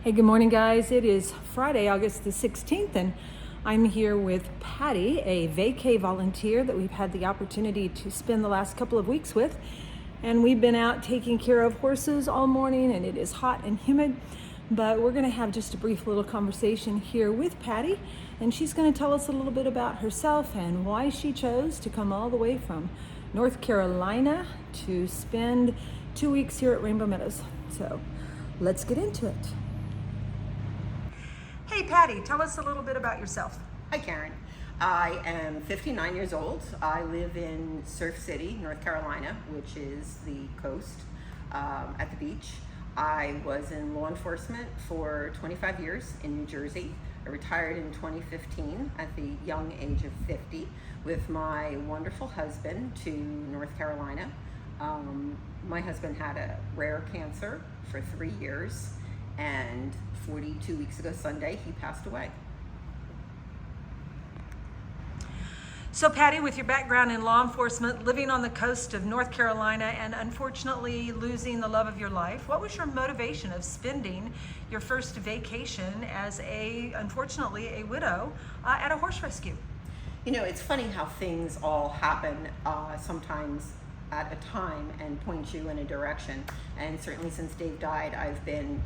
Hey, good morning, guys. It is Friday, August the 16th, and I'm here with Patty, a vacay volunteer that we've had the opportunity to spend the last couple of weeks with. And we've been out taking care of horses all morning, and it is hot and humid. But we're going to have just a brief little conversation here with Patty, and she's going to tell us a little bit about herself and why she chose to come all the way from North Carolina to spend 2 weeks here at Rainbow Meadows. So let's get into it. Hey Patty, tell us a little bit about yourself. Hi Karen. I am 59 years old. I live in Surf City, North Carolina, which is the coast at the beach. I was in law enforcement for 25 years in New Jersey. I retired in 2015 at the young age of 50 with my wonderful husband to North Carolina. My husband had a rare cancer for 3 years, and 42 weeks ago Sunday, he passed away. So Patty, with your background in law enforcement, living on the coast of North Carolina, and unfortunately losing the love of your life, what was your motivation of spending your first vacation as unfortunately a widow at a horse rescue? You know, it's funny how things all happen sometimes at a time and point you in a direction. And certainly since Dave died, I've been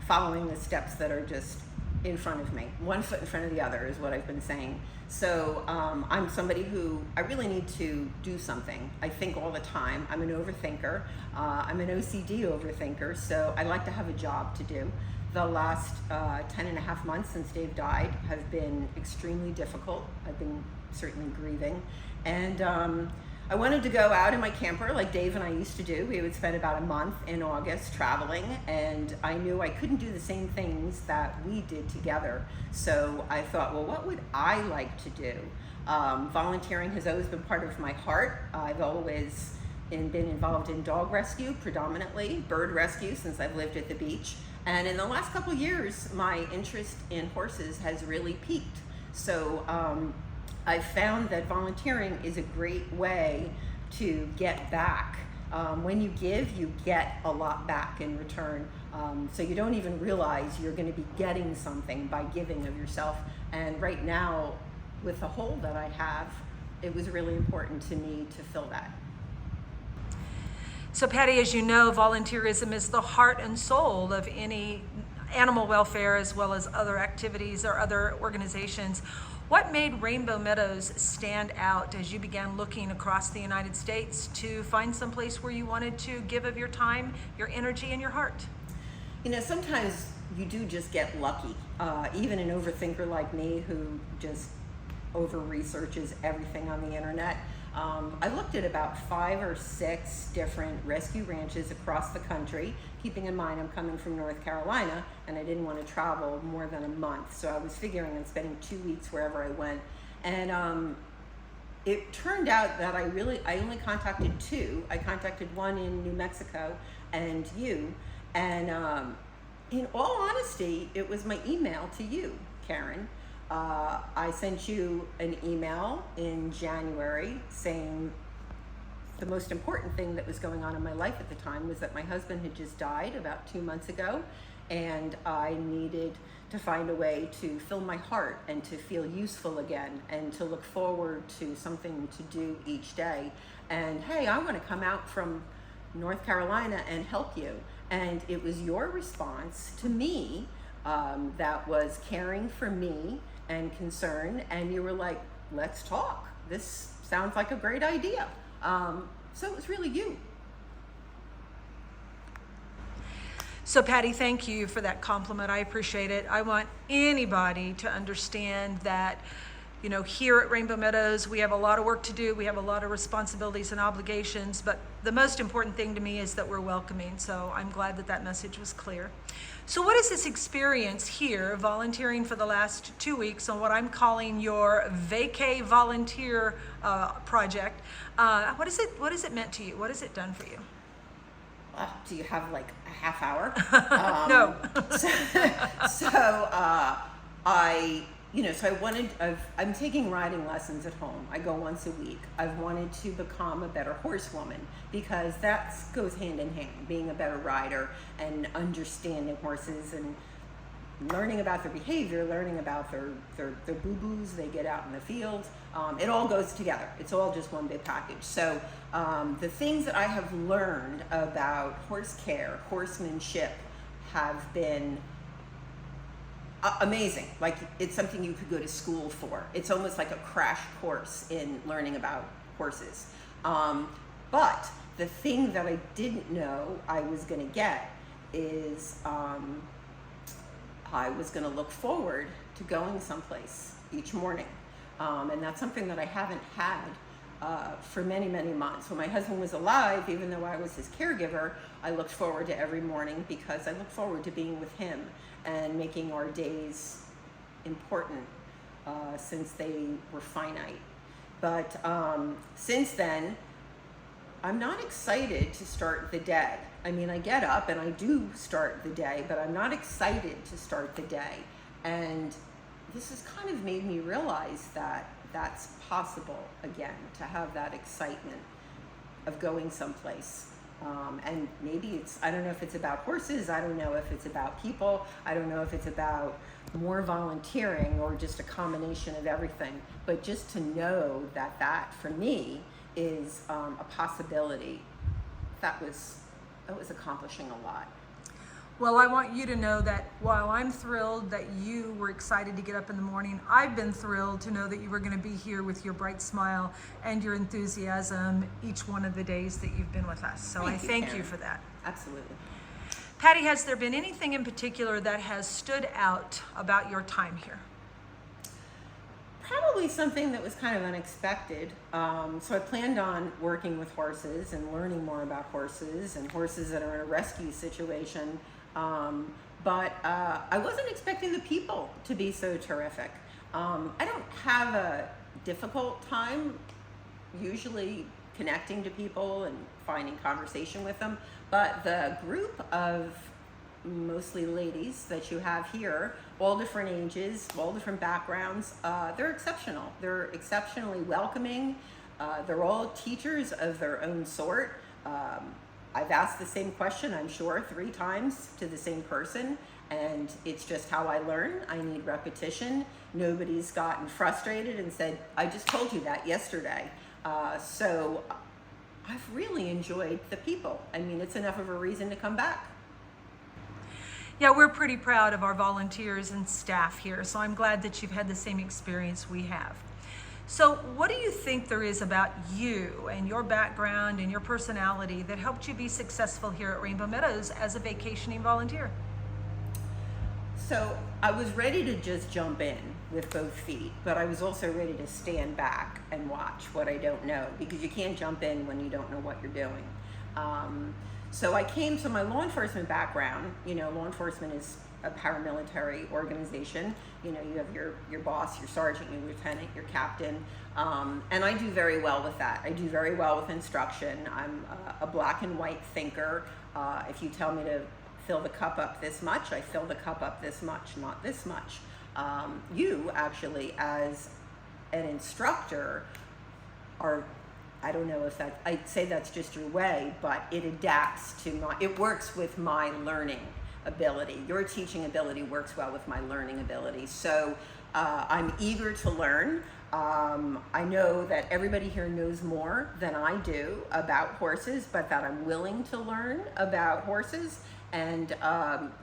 following the steps that are just in front of me. One foot in front of the other is what I've been saying. So I'm somebody who, I really need to do something. I think all the time. I'm an overthinker. I'm an OCD overthinker, so I like to have a job to do. The last 10 and a half months since Dave died have been extremely difficult. I've been certainly grieving. And I wanted to go out in my camper like Dave and I used to do. We would spend about a month in August traveling, and I knew I couldn't do the same things that we did together. So I thought, well, what would I like to do? Volunteering has always been part of my heart. I've always been involved in dog rescue predominantly, bird rescue since I've lived at the beach. And in the last couple of years, my interest in horses has really peaked. So I found that volunteering is a great way to get back. When you give, you get a lot back in return. So you don't even realize you're going to be getting something by giving of yourself. And right now, with the hole that I have, it was really important to me to fill that. So Patty, as you know, volunteerism is the heart and soul of any animal welfare as well as other activities or other organizations. What made Rainbow Meadows stand out as you began looking across the United States to find some place where you wanted to give of your time, your energy, and your heart? You know, sometimes you do just get lucky. Even an overthinker like me who just over-researches everything on the internet. I looked at about 5 or 6 different rescue ranches across the country, keeping in mind I'm coming from North Carolina and I didn't want to travel more than a month. So I was figuring on spending 2 weeks wherever I went. And it turned out that I only contacted 2. I contacted one in New Mexico and you. And in all honesty, it was my email to you, Karen. I sent you an email in January saying the most important thing that was going on in my life at the time was that my husband had just died about 2 months ago, and I needed to find a way to fill my heart and to feel useful again and to look forward to something to do each day. And hey, I want to come out from North Carolina and help you. And it was your response to me that was caring for me and concern, and you were like, let's talk. This sounds like a great idea. So it was really you. So Patty, thank you for that compliment. I appreciate it. I want anybody to understand that, you know, here at Rainbow Meadows, we have a lot of work to do. We have a lot of responsibilities and obligations, but the most important thing to me is that we're welcoming. So I'm glad that that message was clear. So what is this experience here, volunteering for the last 2 weeks on what I'm calling your vacay volunteer project? What is it meant to you? What has it done for you? Do you have like a half hour? No. I'm taking riding lessons at home. I go once a week. I've wanted to become a better horsewoman because that goes hand in hand, being a better rider and understanding horses and learning about their behavior, learning about their boo-boos they get out in the field. It all goes together. It's all just one big package. So the things that I have learned about horse care, horsemanship, have been amazing. Like, it's something you could go to school for. It's almost like a crash course in learning about horses. But the thing that I didn't know I was going to get is I was going to look forward to going someplace each morning. And that's something that I haven't had for many, many months. When my husband was alive, even though I was his caregiver, I looked forward to every morning because I look forward to being with him and making our days important since they were finite. But since then, I'm not excited to start the day. I mean, I get up and I do start the day, but I'm not excited to start the day. And this has kind of made me realize that that's possible again, to have that excitement of going someplace. And maybe it's, I don't know if it's about horses, I don't know if it's about people, I don't know if it's about more volunteering or just a combination of everything, but just to know that that for me is a possibility, that was accomplishing a lot. Well, I want you to know that while I'm thrilled that you were excited to get up in the morning, I've been thrilled to know that you were going to be here with your bright smile and your enthusiasm each one of the days that you've been with us. So I thank you for that. Absolutely. Patty, has there been anything in particular that has stood out about your time here? Probably something that was kind of unexpected. So I planned on working with horses and learning more about horses and horses that are in a rescue situation. But I wasn't expecting the people to be so terrific. I don't have a difficult time usually connecting to people and finding conversation with them, but the group of mostly ladies that you have here, all different ages, all different backgrounds, they're exceptional. They're exceptionally welcoming. They're all teachers of their own sort. I've asked the same question, I'm sure, 3 times to the same person, and it's just how I learn. I need repetition. Nobody's gotten frustrated and said, I just told you that yesterday. So I've really enjoyed the people. I mean, it's enough of a reason to come back. Yeah, we're pretty proud of our volunteers and staff here, so I'm glad that you've had the same experience we have. So what do you think there is about you and your background and your personality that helped you be successful here at Rainbow Meadows as a vacationing volunteer? So I was ready to just jump in with both feet, but I was also ready to stand back and watch what I don't know, because you can't jump in when you don't know what you're doing. So I came to my law enforcement background. You know, law enforcement is a paramilitary organization. You know, you have your boss, your sergeant, your lieutenant, your captain, and I do very well with that. I do very well with instruction. I'm a black and white thinker. If you tell me to fill the cup up this much, I fill the cup up this much, not this much. You actually, as an instructor, are, I don't know if that, I'd say that's just your way, but it adapts to my, it works with my learning ability. Your teaching ability works well with my learning ability. So I'm eager to learn. I know that everybody here knows more than I do about horses, but that I'm willing to learn about horses and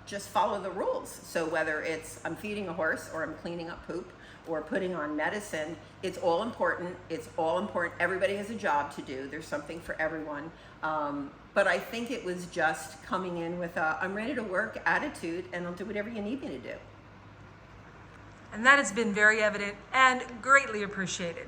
just follow the rules. So whether it's I'm feeding a horse or I'm cleaning up poop or putting on medicine, it's all important. It's all important. Everybody has a job to do. There's something for everyone. But I think it was just coming in with a I'm ready to work attitude, and I'll do whatever you need me to do. And that has been very evident and greatly appreciated.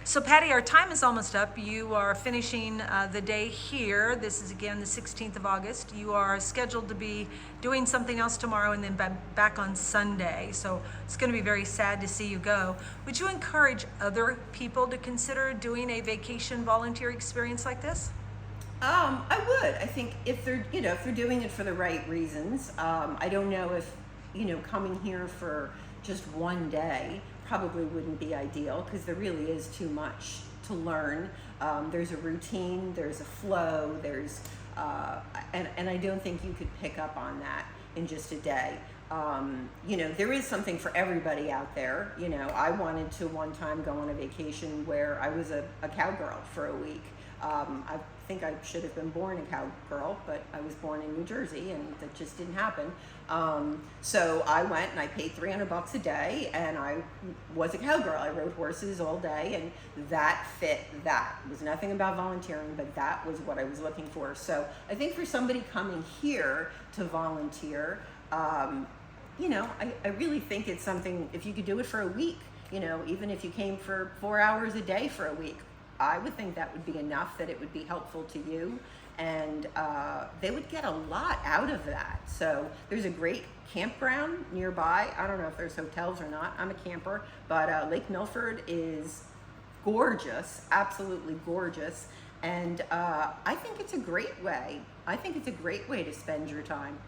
So Patty, our time is almost up. You are finishing the day here. This is again the 16th of August. You are scheduled to be doing something else tomorrow and then back on Sunday. So it's going to be very sad to see you go. Would you encourage other people to consider doing a vacation volunteer experience like this? I would. I think if they're, if they're doing it for the right reasons. I don't know if, coming here for just one day probably wouldn't be ideal, because there really is too much to learn. There's a routine, there's a flow, there's and I don't think you could pick up on that in just a day. You know, there is something for everybody out there. You know, I wanted to one time go on a vacation where I was a cowgirl for a week. I think I should have been born a cowgirl, but I was born in New Jersey, and that just didn't happen. So I went and I paid $300 a day, and I was a cowgirl. I rode horses all day, and that fit that. It was nothing about volunteering, but that was what I was looking for. So I think for somebody coming here to volunteer, you know, I really think it's something, if you could do it for a week, you know, even if you came for 4 hours a day for a week, I would think that would be enough, that it would be helpful to you, and they would get a lot out of that. So there's a great campground nearby. I don't know if there's hotels or not. I'm a camper, but Lake Milford is gorgeous, absolutely gorgeous, and I think it's a great way. I think it's a great way to spend your time.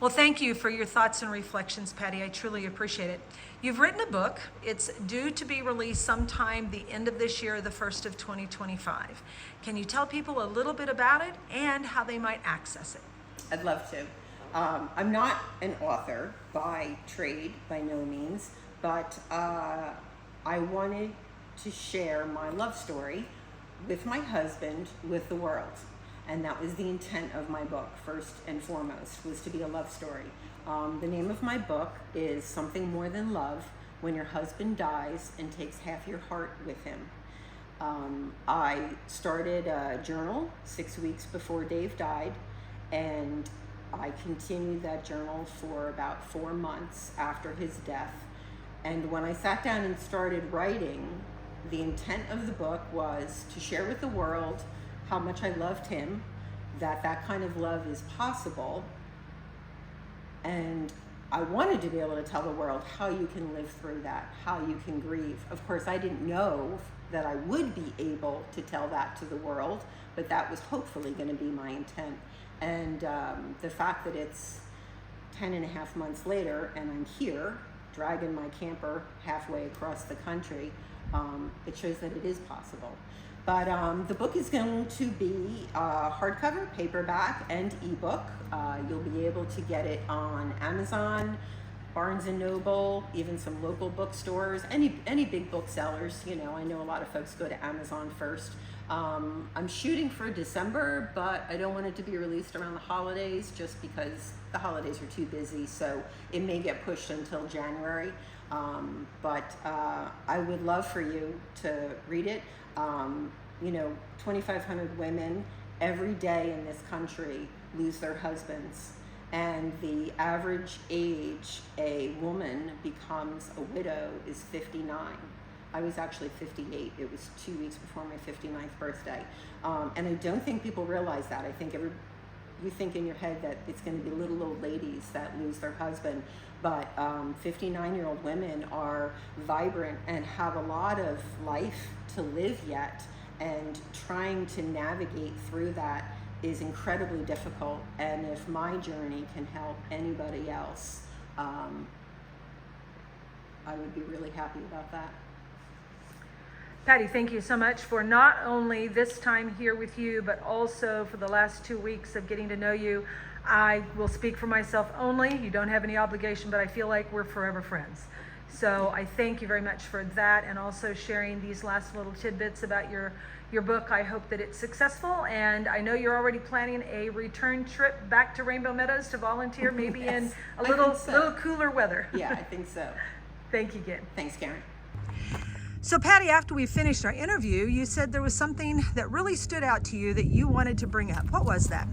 Well, thank you for your thoughts and reflections, Patty. I truly appreciate it. You've written a book. It's due to be released sometime the end of this year, the 1st of 2025. Can you tell people a little bit about it and how they might access it? I'd love to. I'm not an author by trade, by no means, but I wanted to share my love story with my husband, with the world. And that was the intent of my book, first and foremost, was to be a love story. The name of my book is Something More Than Love, When Your Husband Dies and Takes Half Your Heart with Him. I started a journal 6 weeks before Dave died, and I continued that journal for about 4 months after his death. And when I sat down and started writing, the intent of the book was to share with the world how much I loved him, that kind of love is possible, and I wanted to be able to tell the world how you can live through that, how you can grieve. Of course, I didn't know that I would be able to tell that to the world, but that was hopefully going to be my intent. And the fact that it's 10 and a half months later and I'm here dragging my camper halfway across the country, it shows that it is possible. But the book is going to be hardcover, paperback, and ebook. You'll be able to get it on Amazon, Barnes & Noble, even some local bookstores, any big booksellers. You know, I know a lot of folks go to Amazon first. I'm shooting for December, but I don't want it to be released around the holidays just because the holidays are too busy, so it may get pushed until January. But I would love for you to read it. You know, 2,500 women every day in this country lose their husbands, and the average age a woman becomes a widow is 59. I was actually 58. It was 2 weeks before my 59th birthday. And I don't think people realize that. I think you think in your head that it's going to be little old ladies that lose their husband, but 59-year-old women are vibrant and have a lot of life to live yet, and trying to navigate through that is incredibly difficult. And if my journey can help anybody else, I would be really happy about that. Patty, thank you so much for not only this time here with you, but also for the last 2 weeks of getting to know you. I will speak for myself only. You don't have any obligation, but I feel like we're forever friends. So I thank you very much for that, and also sharing these last little tidbits about your book. I hope that it's successful, and I know you're already planning a return trip back to Rainbow Meadows to volunteer, maybe yes, in a little cooler weather. Yeah, I think so. Thank you again. Thanks, Karen. So Patty, after we finished our interview, you said there was something that really stood out to you that you wanted to bring up. What was that?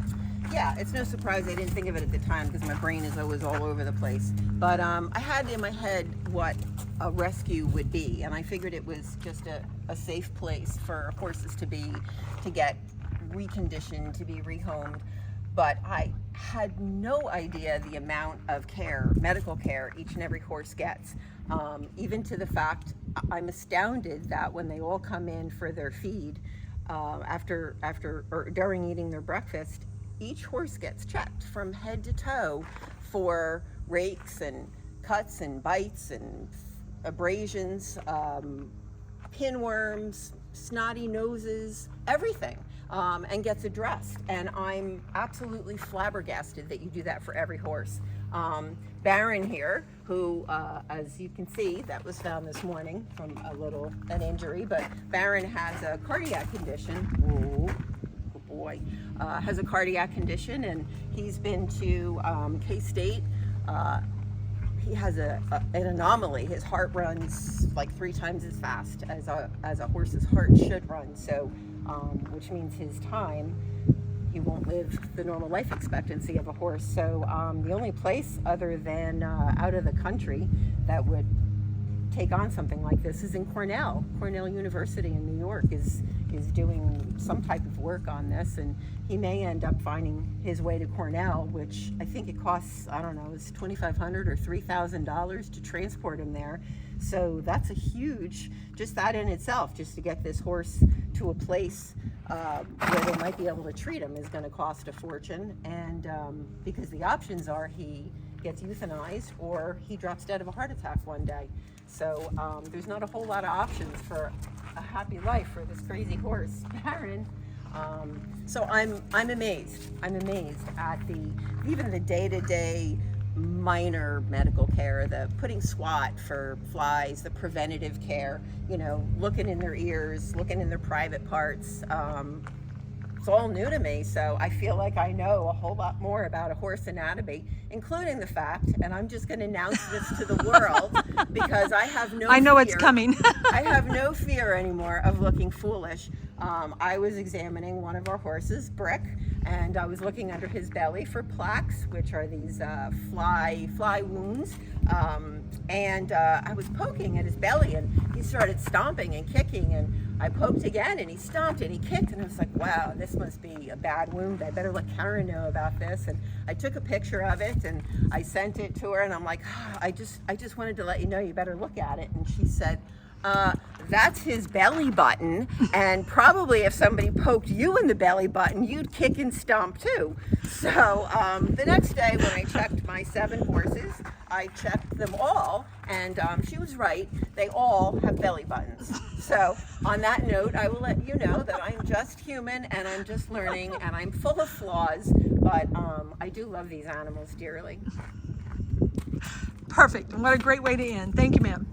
Yeah, it's no surprise I didn't think of it at the time because my brain is always all over the place. But I had in my head what a rescue would be, and I figured it was just a safe place for horses to get reconditioned, to be rehomed. But I had no idea the amount of care, medical care, each and every horse gets. Even to the fact, I'm astounded that when they all come in for their feed, after or during eating their breakfast, each horse gets checked from head to toe for rakes and cuts and bites and abrasions, pinworms, snotty noses, everything. and gets addressed. And I'm absolutely flabbergasted that you do that for every horse. Baron here, who, as you can see, that was found this morning from an injury, but Baron has a cardiac condition. Whoa, good boy. Has a cardiac condition, and he's been to K-State. He has an anomaly. His heart runs like 3 times as fast as a horse's heart should run. So, which means his time, he won't live the normal life expectancy of a horse. So the only place other than out of the country that would take on something like this is in Cornell. Cornell University in New York is doing some type of work on this, and he may end up finding his way to Cornell, which I think it costs, I don't know, it's $2,500 or $3,000 to transport him there. So that's a huge, just that in itself, just to get this horse to a place where they might be able to treat him is going to cost a fortune. And because the options are he gets euthanized or he drops dead of a heart attack one day. So there's not a whole lot of options for a happy life for this crazy horse, Baron. So I'm amazed. I'm amazed at even the day-to-day minor medical care, the putting swat for flies, the preventative care, looking in their ears, looking in their private parts. It's all new to me, so I feel like I know a whole lot more about a horse anatomy, including the fact, and I'm just going to announce this to the world because I have no I know fear. it's coming. I have no fear anymore of looking foolish. I was examining one of our horses, Brick, and I was looking under his belly for plaques, which are these fly wounds. And I was poking at his belly, and he started stomping and kicking, and I poked again, and he stomped and he kicked, and I was like, wow, this must be a bad wound. I better let Karen know about this. And I took a picture of it and I sent it to her, and I'm like, I just wanted to let you know, you better look at it. And she said, that's his belly button, and probably if somebody poked you in the belly button, you'd kick and stomp too. So the next day when I checked my 7 horses, I checked them all, and she was right. They all have belly buttons. So on that note, I will let you know that I'm just human, and I'm just learning, and I'm full of flaws, but I do love these animals dearly. Perfect. And what a great way to end. Thank you, ma'am.